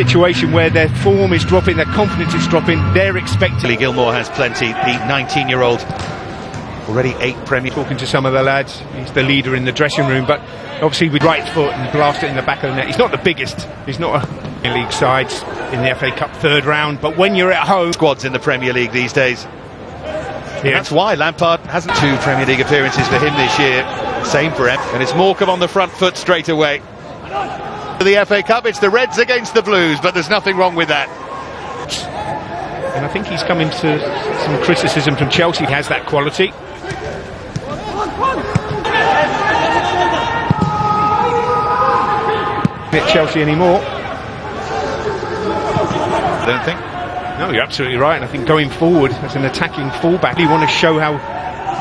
situation where their form is dropping, their confidence is dropping, they're expecting. Gilmour has plenty, the 19-year-old. Already 8 Premier. Talking to some of the lads, he's the leader in the dressing room, but obviously with right foot and blast it in the back of the net. He's not the biggest, he's not a league sides in the FA Cup third round, but when you're at home. Squads in the Premier League these days. Yeah. That's why Lampard hasn't 2 Premier League appearances for him this year. Same for him. And it's Morecambe on the front foot straight away. For the FA Cup, it's the Reds against the Blues, but there's nothing wrong with that. And I think he's come into some criticism from Chelsea. He has that quality. At Chelsea anymore. I don't think. No, you're absolutely right. And I think going forward as an attacking fullback, you want to show how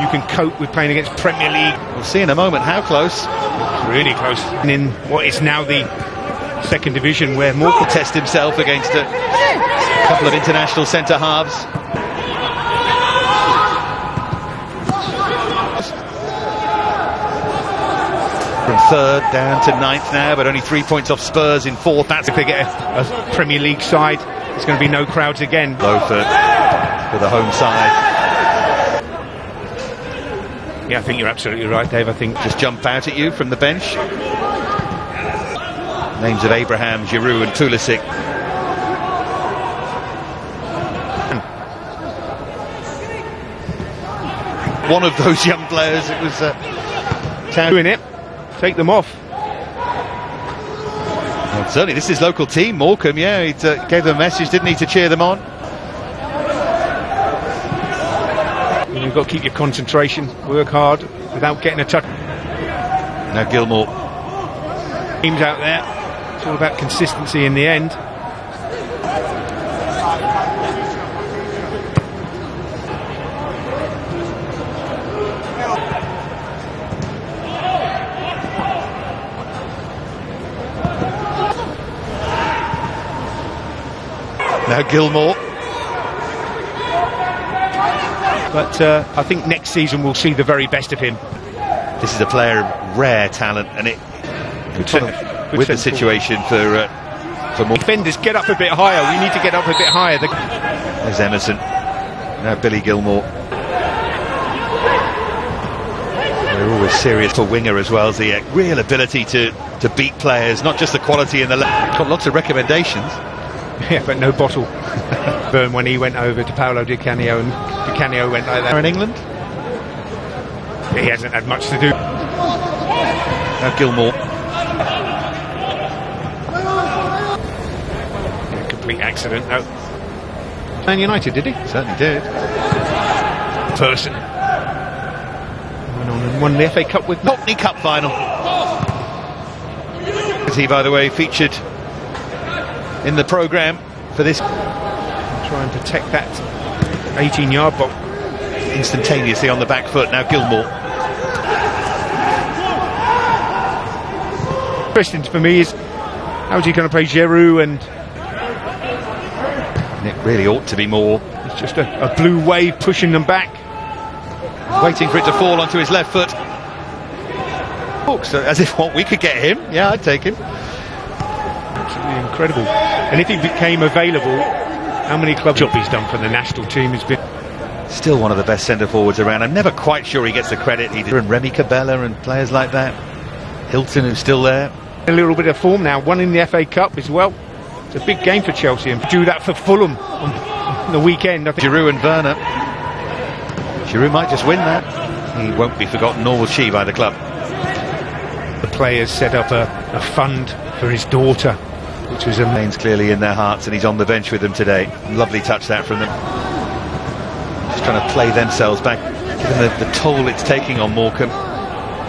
you can cope with playing against Premier League. We'll see in a moment how close. It's really close. And in what is now the second division, where Morecambe will test himself against a couple of international centre halves. From third down to 9th now, but only 3 points off Spurs in 4th. That's if they get a Premier League side, there's going to be no crowds again. Low for the home side. Yeah, I think you're absolutely right, Dave. I think just jump out at you from the bench. Names of Abraham, Giroud and Pulisic. One of those young players, it was doing it. Take them off. Well, certainly, this is local team, Morecambe, yeah. He gave them a message, didn't he, to cheer them on? You've got to keep your concentration, work hard without getting a touch. Now Gilmour. Teams out there, it's all about consistency in the end. Now Gilmour. But I think next season we'll see the very best of him. This is a player of rare talent, and it with the situation for more. Defenders, get up a bit higher. We need to get up a bit higher. There's Emerson. Now Billy Gilmour. They're always serious for winger as well. The real ability to beat players, not just the quality in the left. Got lots of recommendations. Yeah, but no bottle. Burn when he went over to Paolo Di Canio, and Di Canio went like that. In England? Yeah, he hasn't had much to do. Now Gilmour. Yeah, complete accident. No. Man United, did he? Certainly did. Person. Went on and won the FA Cup with Hockney Cup final. He, by the way, featured in the programme for this. Try and protect that 18-yard box. Instantaneously on the back foot. Now Gilmour. Question for me is, how's he going to play Giroud? And it really ought to be more. It's just a blue wave pushing them back. Waiting for it to fall onto his left foot. As if what we could get him. Yeah, I'd take him. Absolutely incredible. And if he became available, how many club job he's done for the national team has been. Still one of the best centre forwards around. I'm never quite sure he gets the credit he did. And Remy Cabella and players like that. Hilton, who's still there. A little bit of form now, one in the FA Cup as well. It's a big game for Chelsea, and do that for Fulham on the weekend. I think. Giroud and Werner. Giroud might just win that. He won't be forgotten, nor will she, by the club. The players set up a fund for his daughter, which was remains clearly in their hearts, and he's on the bench with them today. Lovely touch that from them. Just trying to play themselves back, given the toll it's taking on Morecambe.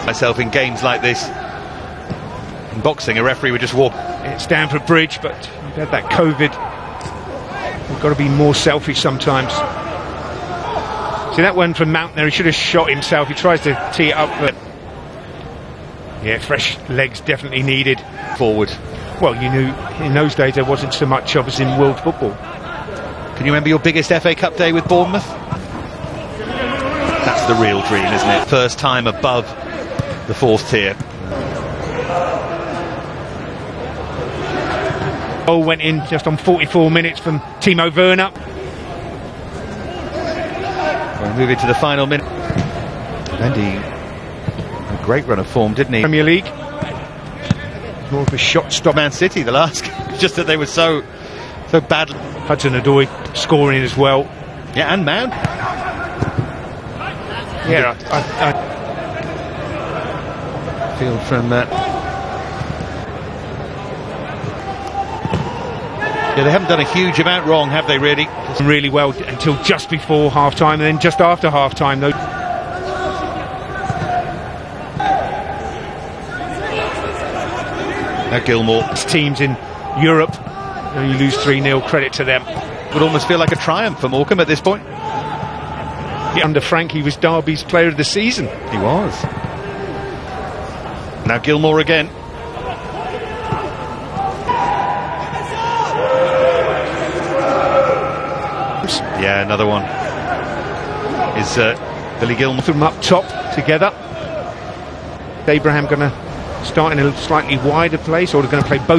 Myself in games like this. In boxing, a referee would just walk. It's Stamford Bridge, but we've had that COVID. We've got to be more selfish sometimes. See that one from Mount there, he should have shot himself. He tries to tee it up, but yeah, fresh legs definitely needed. Forward. Well, you knew in those days there wasn't so much of us in world football. Can you remember your biggest FA Cup day with Bournemouth? That's the real dream, isn't it? First time above the 4th tier. Goal went in just on 44 minutes from Timo Werner. We'll move it to the final minute. Andy, a great run of form, didn't he? Premier League. More of a shot stop. Man City, the last, just that they were so bad. Hudson-Odoi scoring as well. Yeah, and Mount. Yeah, I feel from that. Yeah, they haven't done a huge amount wrong, have they really? Really well until just before half-time, and then just after half-time, though. Now Gilmour. Teams in Europe, you lose 3-0, credit to them. Would almost feel like a triumph for Morecambe at this point. Yeah, under Frank, he was Derby's player of the season. He was. Now Gilmour again. Yeah, another one. Is Billy Gilmour. Them up top together. Abraham going to start in a slightly wider place, or they're going to play both.